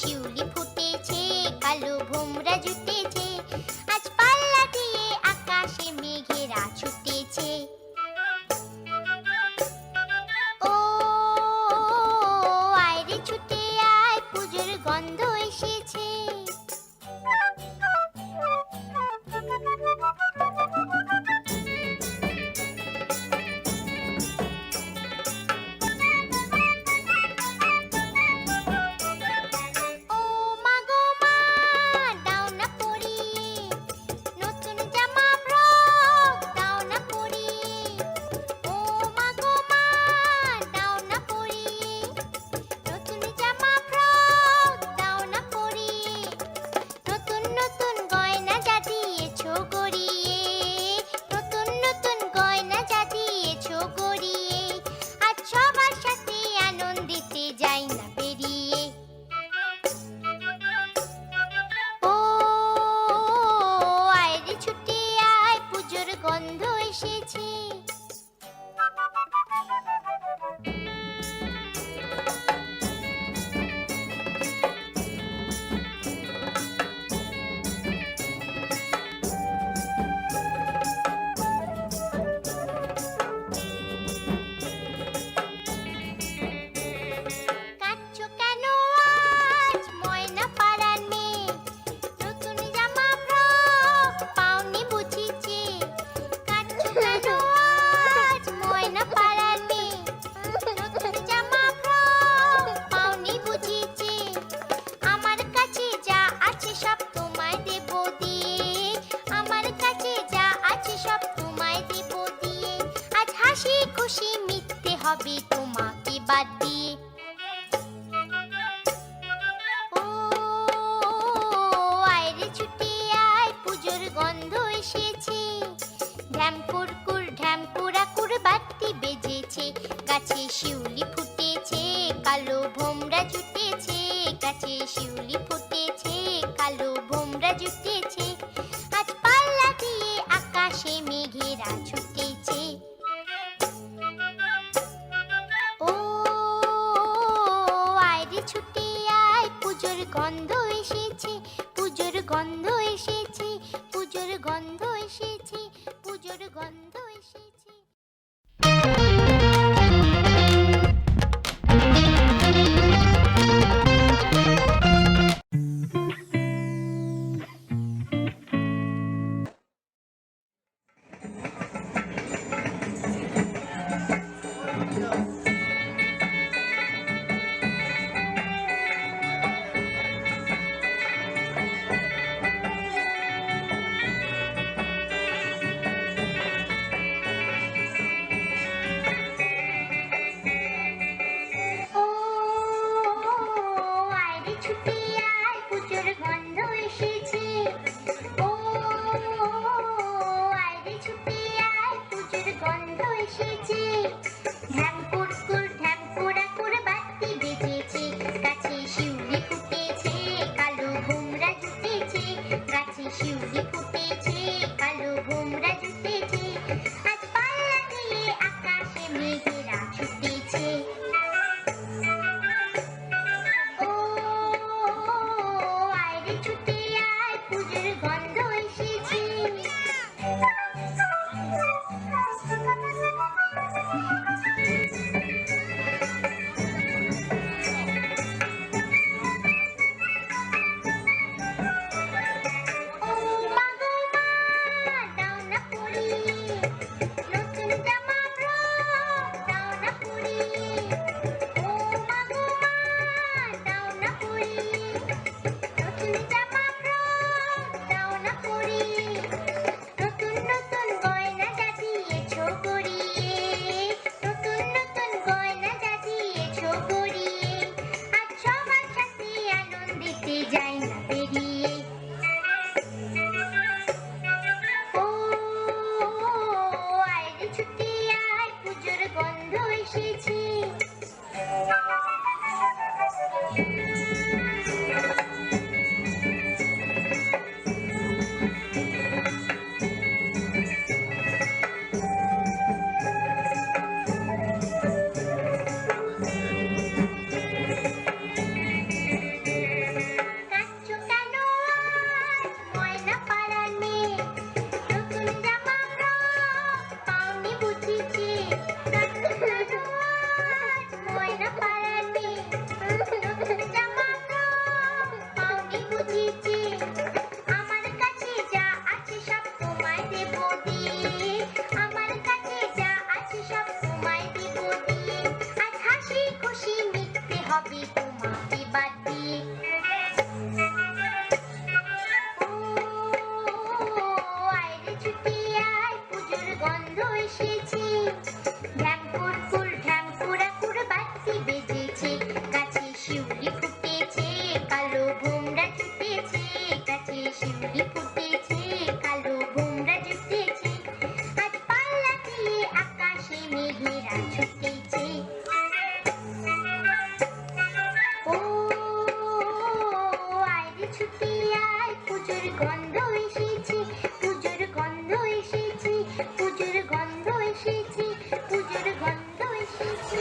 শিউলি ফুটেছে, কালো ভোমরা জুটেছে, আজ পাল্লা দিয়ে আকাশে মেঘেরা ছুটেছে। ও আয়রে ছুটে আয়, পুজোর গন্ধ এসেছে। হবে তোমাকে বাদ দিয়ে। ও আয়রে ছুটে আয়, পুজোর গন্ধ এসেছে। ঢ্যাম কুরকুর ঢ্যাম কুড়াকুর বাতি বেজেছে, গাছে শিউলি ফুটেছে, কালো ভোমরা জুটেছে, গাছে শিউলি ফুটেছে, কালো ভোমরা জুটেছে, আজ পাল্লা দিয়ে আকাশে মেঘেরা ছুটেছে। ছুটে আয়, পুজোর গন্ধ এসেছে, পুজোর গন্ধ এসেছে, পুজোর গন্ধ এসেছে, পুজোর গন্ধ এসেছে। এসেছে। কাঁদছো কেন আজ ময়না পাড়ার মেয়ে? নতুন জামা ফ্রক পাওনি বুঝি যে? কাঁদছো কেন আজ ময়না পাড়ার মেয়ে? নতুন জামা ফ্রক পাওনি বুঝি যে? আমার কাছে যা আছে সব তোমায় দেব দিয়ে, আমার কাছে যা আছে সব তোমায় দেব দিয়ে। আজ হাসি খুশি মিটতে হবে তোমাকে বাদ দিয়ে। আয়রে ছুটি আয়, পুজোর গন্ধ এসেছে। ঢ্যাঙ্কুর ফুল ঢ্যাঙ্কুরা কুর বাতি বেজেছে। গাছে শিউলি ফুটেছে, কালো ভোমরা জুটেছে। গাছে শিউলি ফুটেছে, কালো ভোমরা জুটেছে। আজ পাল্লা দিয়ে আকাশে মেঘেরা ছুটেছে। ও আয়রে ছুটি আয়, পুজোর গন্ধ এসেছে। পুজোর গন্ধ এসেছে, পুজোর গন্ধ এসেছে, পুজোর গন্ধ এসেছে।